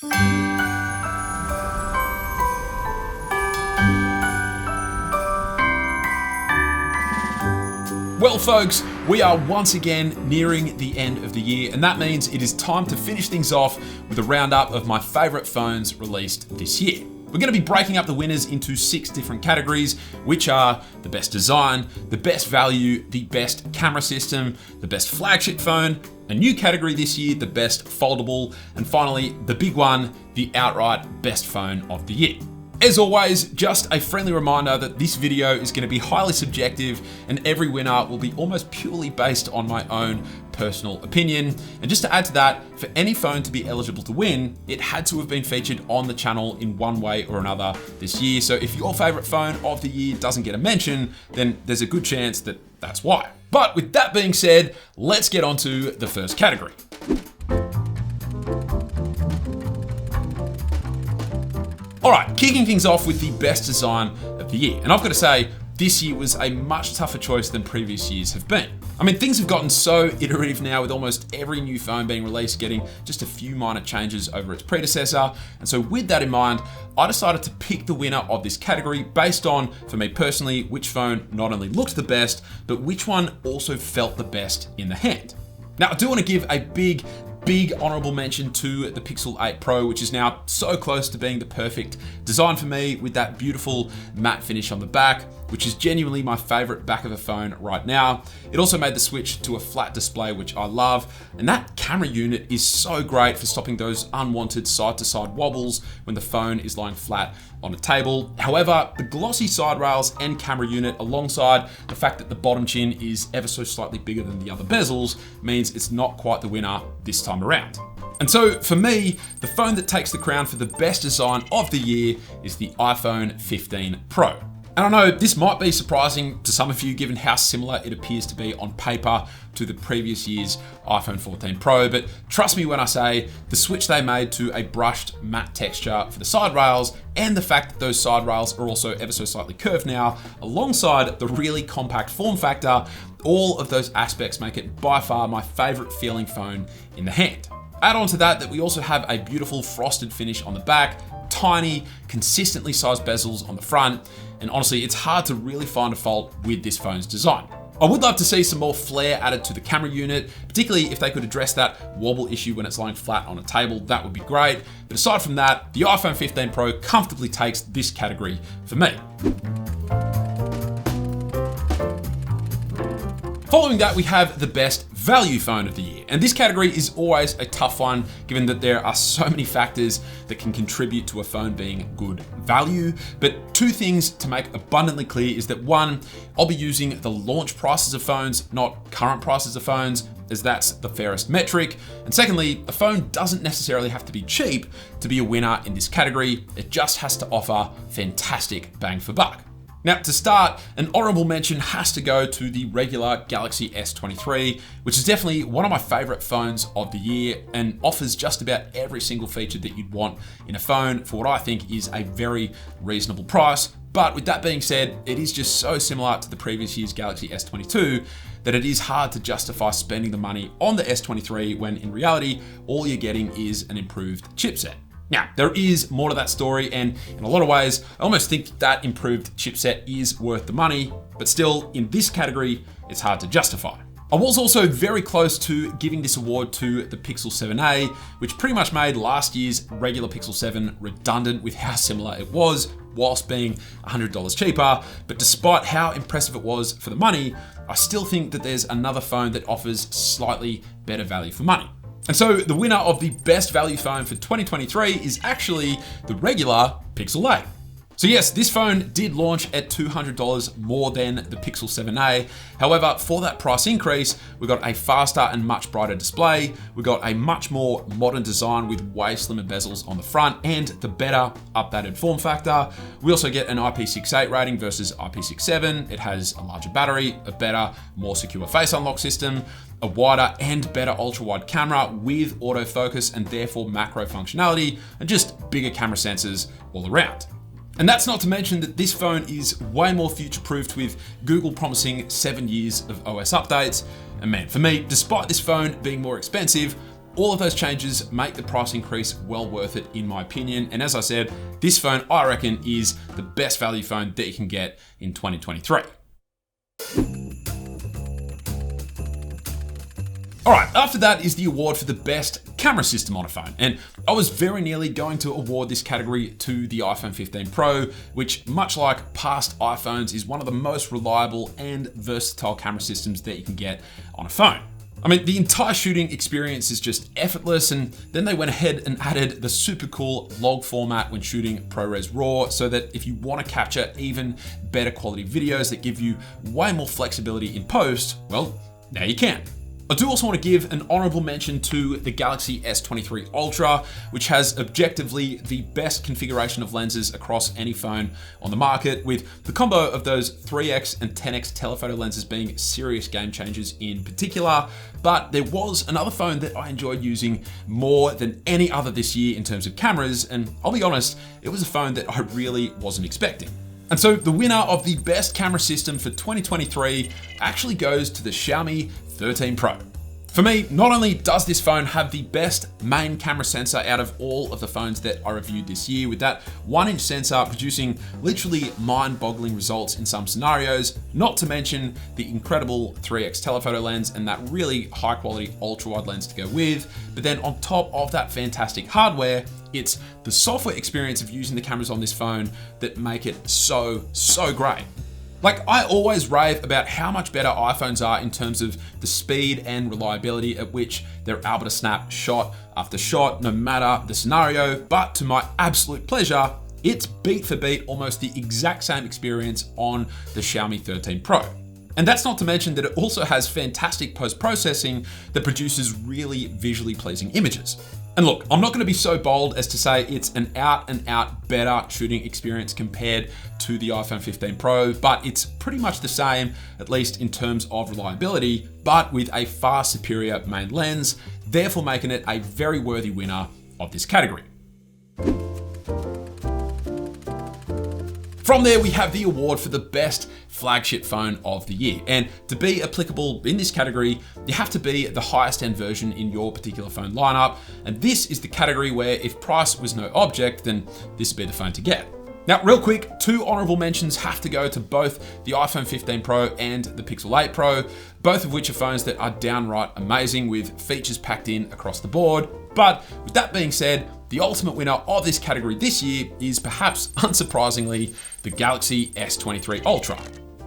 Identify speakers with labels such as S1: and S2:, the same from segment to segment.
S1: Well folks, we are once again nearing the end of the year, and that means it is time to finish things off with a roundup of my favourite phones released this year. We're going to be breaking up the winners into 6 different categories, which are the best design, the best value, the best camera system, the best flagship phone, a new category this year, the best foldable, and finally, the big one, the outright best phone of the year. As always, just a friendly reminder that this video is going to be highly subjective and every winner will be almost purely based on my own personal opinion. And just to add to that, for any phone to be eligible to win, it had to have been featured on the channel in one way or another this year. So if your favorite phone of the year doesn't get a mention, then there's a good chance that that's why. But with that being said, let's get on to the first category. All right, kicking things off with the best design of the year. And I've got to say, this year was a much tougher choice than previous years have been. I mean, things have gotten so iterative now with almost every new phone being released getting just a few minor changes over its predecessor. And so with that in mind, I decided to pick the winner of this category based on, for me personally, which phone not only looked the best, but which one also felt the best in the hand. Now, I do want to give a big honorable mention to the Pixel 8 Pro, which is now so close to being the perfect design for me with that beautiful matte finish on the back, which is genuinely my favorite back of a phone right now. It also made the switch to a flat display, which I love. And that camera unit is so great for stopping those unwanted side-to-side wobbles when the phone is lying flat on a table. However, the glossy side rails and camera unit, alongside the fact that the bottom chin is ever so slightly bigger than the other bezels, means it's not quite the winner this time around. And so for me, the phone that takes the crown for the best design of the year is the iPhone 15 Pro. And I know this might be surprising to some of you given how similar it appears to be on paper to the previous year's iPhone 14 Pro, but trust me when I say the switch they made to a brushed matte texture for the side rails and the fact that those side rails are also ever so slightly curved now, alongside the really compact form factor, all of those aspects make it by far my favorite feeling phone in the hand. Add on to that we also have a beautiful frosted finish on the back, tiny, consistently sized bezels on the front, and honestly, it's hard to really find a fault with this phone's design. I would love to see some more flair added to the camera unit, particularly if they could address that wobble issue when it's lying flat on a table, that would be great. But aside from that, the iPhone 15 Pro comfortably takes this category for me. Following that, we have the best value phone of the year. And this category is always a tough one, given that there are so many factors that can contribute to a phone being good value. But 2 things to make abundantly clear is that 1, I'll be using the launch prices of phones, not current prices of phones, as that's the fairest metric. And secondly, a phone doesn't necessarily have to be cheap to be a winner in this category. It just has to offer fantastic bang for buck. Now, to start, an honorable mention has to go to the regular Galaxy S23, which is definitely one of my favorite phones of the year and offers just about every single feature that you'd want in a phone for what I think is a very reasonable price. But with that being said, it is just so similar to the previous year's Galaxy S22 that it is hard to justify spending the money on the S23 when in reality, all you're getting is an improved chipset. Now, there is more to that story, and in a lot of ways, I almost think that improved chipset is worth the money, but still, in this category, it's hard to justify. I was also very close to giving this award to the Pixel 7a, which pretty much made last year's regular Pixel 7 redundant with how similar it was, whilst being $100 cheaper. But despite how impressive it was for the money, I still think that there's another phone that offers slightly better value for money. And so the winner of the best value phone for 2023 is actually the regular Pixel 8. So yes, this phone did launch at $200 more than the Pixel 7a. However, for that price increase, we got a faster and much brighter display. We got a much more modern design with way slimmer bezels on the front and the better updated form factor. We also get an IP68 rating versus IP67. It has a larger battery, a better, more secure face unlock system, a wider and better ultra-wide camera with autofocus and therefore macro functionality, and just bigger camera sensors all around. And that's not to mention that this phone is way more future-proofed with Google promising 7 years of OS updates. And man, for me, despite this phone being more expensive, all of those changes make the price increase well worth it in my opinion. And as I said, this phone I reckon is the best value phone that you can get in 2023. All right, after that is the award for the best camera system on a phone. And I was very nearly going to award this category to the iPhone 15 Pro, which much like past iPhones is one of the most reliable and versatile camera systems that you can get on a phone. I mean, the entire shooting experience is just effortless, and then they went ahead and added the super cool log format when shooting ProRes RAW, so that if you want to capture even better quality videos that give you way more flexibility in post, well, now you can. I do also want to give an honorable mention to the Galaxy S23 Ultra, which has objectively the best configuration of lenses across any phone on the market, with the combo of those 3x and 10x telephoto lenses being serious game changers in particular. But there was another phone that I enjoyed using more than any other this year in terms of cameras, and I'll be honest, it was a phone that I really wasn't expecting. And so the winner of the best camera system for 2023 actually goes to the Xiaomi 13 Pro. For me, not only does this phone have the best main camera sensor out of all of the phones that I reviewed this year, with that 1-inch sensor producing literally mind-boggling results in some scenarios, not to mention the incredible 3x telephoto lens and that really high-quality ultra-wide lens to go with, but then on top of that fantastic hardware, it's the software experience of using the cameras on this phone that make it so great. Like, I always rave about how much better iPhones are in terms of the speed and reliability at which they're able to snap shot after shot, no matter the scenario, but to my absolute pleasure, it's beat for beat almost the exact same experience on the Xiaomi 13 Pro. And that's not to mention that it also has fantastic post-processing that produces really visually pleasing images. And look, I'm not going to be so bold as to say it's an out and out better shooting experience compared to the iPhone 15 Pro, but it's pretty much the same, at least in terms of reliability, but with a far superior main lens, therefore making it a very worthy winner of this category. From there, we have the award for the best flagship phone of the year. And to be applicable in this category, you have to be the highest end version in your particular phone lineup. And this is the category where if price was no object, then this would be the phone to get. Now, real quick, 2 honorable mentions have to go to both the iPhone 15 Pro and the Pixel 8 Pro, both of which are phones that are downright amazing with features packed in across the board. But with that being said, the ultimate winner of this category this year is perhaps unsurprisingly the Galaxy S23 Ultra.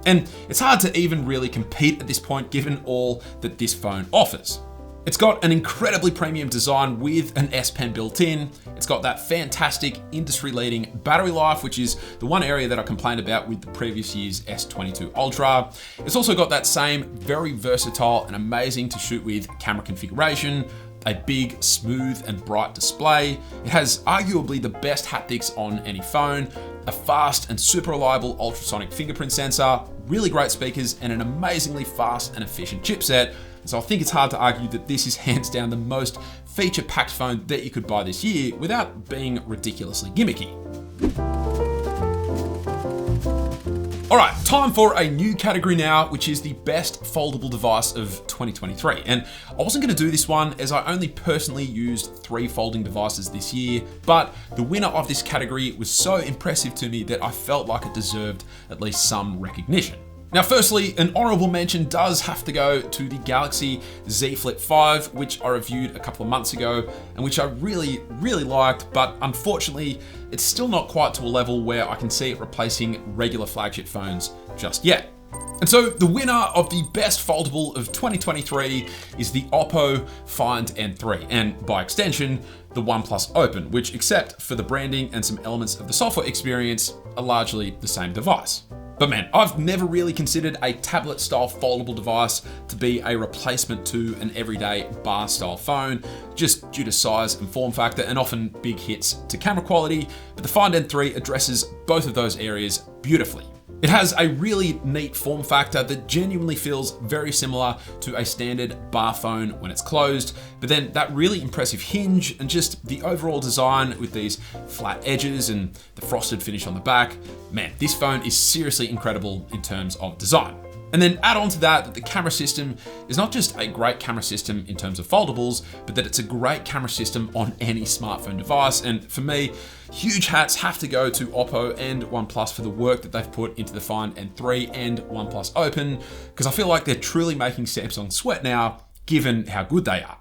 S1: And it's hard to even really compete at this point given all that this phone offers. It's got an incredibly premium design with an S Pen built in. It's got that fantastic industry-leading battery life, which is the one area that I complained about with the previous year's S22 Ultra. It's also got that same very versatile and amazing to shoot with camera configuration, a big, smooth and bright display. It has arguably the best haptics on any phone, a fast and super reliable ultrasonic fingerprint sensor, really great speakers, and an amazingly fast and efficient chipset. So I think it's hard to argue that this is hands down the most feature-packed phone that you could buy this year without being ridiculously gimmicky. All right, time for a new category now, which is the best foldable device of 2023. And I wasn't gonna do this one as I only personally used 3 folding devices this year, but the winner of this category was so impressive to me that I felt like it deserved at least some recognition. Now, firstly, an honorable mention does have to go to the Galaxy Z Flip 5, which I reviewed a couple of months ago and which I really liked, but unfortunately, it's still not quite to a level where I can see it replacing regular flagship phones just yet. And so the winner of the best foldable of 2023 is the Oppo Find N3, and by extension, the OnePlus Open, which except for the branding and some elements of the software experience, are largely the same device. But man, I've never really considered a tablet-style foldable device to be a replacement to an everyday bar-style phone, just due to size and form factor and often big hits to camera quality, but the Find N3 addresses both of those areas beautifully. It has a really neat form factor that genuinely feels very similar to a standard bar phone when it's closed, but then that really impressive hinge and just the overall design with these flat edges and the frosted finish on the back, man, this phone is seriously incredible in terms of design. And then add on to that the camera system is not just a great camera system in terms of foldables, but that it's a great camera system on any smartphone device. And for me, huge hats have to go to Oppo and OnePlus for the work that they've put into the Find N3 and OnePlus Open, because I feel like they're truly making Samsung sweat now, given how good they are.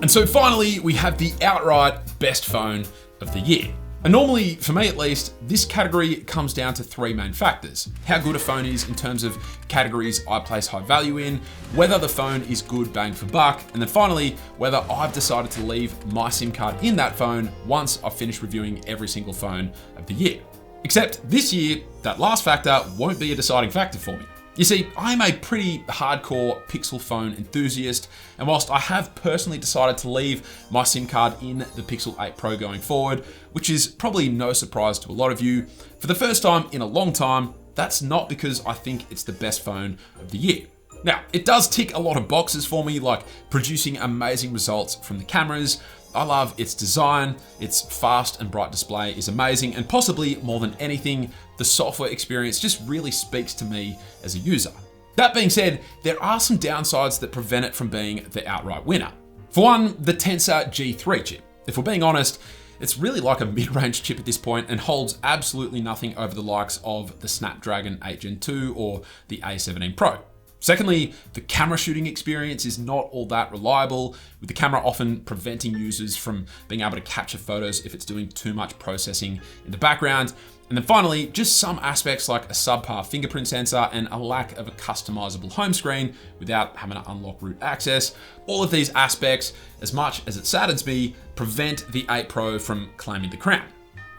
S1: And so finally, we have the outright best phone of the year. And normally, for me at least, this category comes down to three main factors: how good a phone is in terms of categories I place high value in, whether the phone is good bang for buck, and then finally, whether I've decided to leave my SIM card in that phone once I've finished reviewing every single phone of the year. Except this year, that last factor won't be a deciding factor for me. You see, I'm a pretty hardcore Pixel phone enthusiast, and whilst I have personally decided to leave my SIM card in the Pixel 8 Pro going forward, which is probably no surprise to a lot of you, for the first time in a long time, that's not because I think it's the best phone of the year. Now, it does tick a lot of boxes for me, like producing amazing results from the cameras. I love its design, its fast and bright display is amazing, and possibly more than anything, the software experience just really speaks to me as a user. That being said, there are some downsides that prevent it from being the outright winner. For one, the Tensor G3 chip. If we're being honest, it's really like a mid-range chip at this point and holds absolutely nothing over the likes of the Snapdragon 8 Gen 2 or the A17 Pro. Secondly, the camera shooting experience is not all that reliable, with the camera often preventing users from being able to capture photos if it's doing too much processing in the background. And then finally, just some aspects like a subpar fingerprint sensor and a lack of a customizable home screen without having to unlock root access. All of these aspects, as much as it saddens me, prevent the 8 Pro from claiming the crown.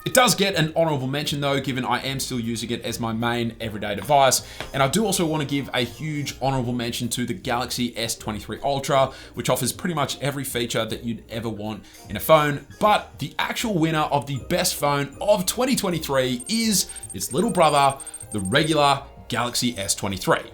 S1: It does get an honorable mention though, given I am still using it as my main everyday device. And I do also want to give a huge honorable mention to the Galaxy S23 Ultra, which offers pretty much every feature that you'd ever want in a phone. But the actual winner of the best phone of 2023 is its little brother, the regular Galaxy S23.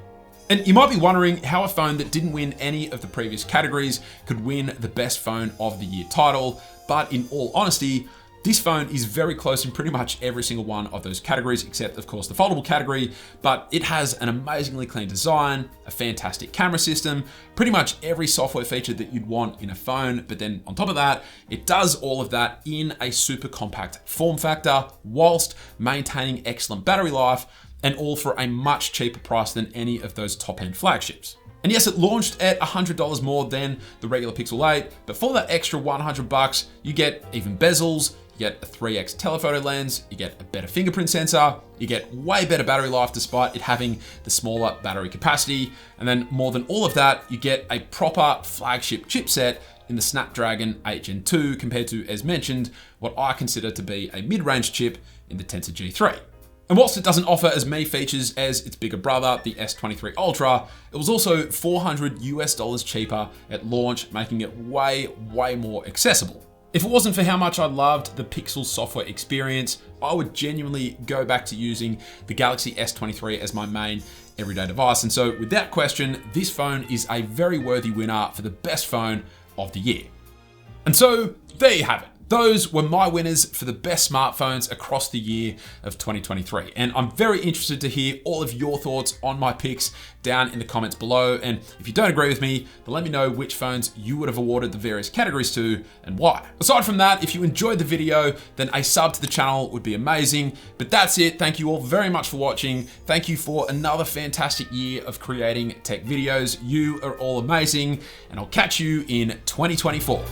S1: And you might be wondering how a phone that didn't win any of the previous categories could win the best phone of the year title. But in all honesty, this phone is very close in pretty much every single one of those categories, except of course the foldable category, but it has an amazingly clean design, a fantastic camera system, pretty much every software feature that you'd want in a phone, but then on top of that, it does all of that in a super compact form factor, whilst maintaining excellent battery life, and all for a much cheaper price than any of those top-end flagships. And yes, it launched at $100 more than the regular Pixel 8, but for that extra $100, you get even bezels, you get a 3x telephoto lens, you get a better fingerprint sensor, you get way better battery life despite it having the smaller battery capacity, and then more than all of that, you get a proper flagship chipset in the Snapdragon 8 Gen 2 compared to, as mentioned, what I consider to be a mid-range chip in the Tensor G3. And whilst it doesn't offer as many features as its bigger brother, the S23 Ultra, it was also $400 cheaper at launch, making it way more accessible. If it wasn't for how much I loved the Pixel software experience, I would genuinely go back to using the Galaxy S23 as my main everyday device. And so without question, this phone is a very worthy winner for the best phone of the year. And so there you have it. Those were my winners for the best smartphones across the year of 2023. And I'm very interested to hear all of your thoughts on my picks down in the comments below. And if you don't agree with me, then let me know which phones you would have awarded the various categories to and why. Aside from that, if you enjoyed the video, then a sub to the channel would be amazing. But that's it. Thank you all very much for watching. Thank you for another fantastic year of creating tech videos. You are all amazing, and I'll catch you in 2024.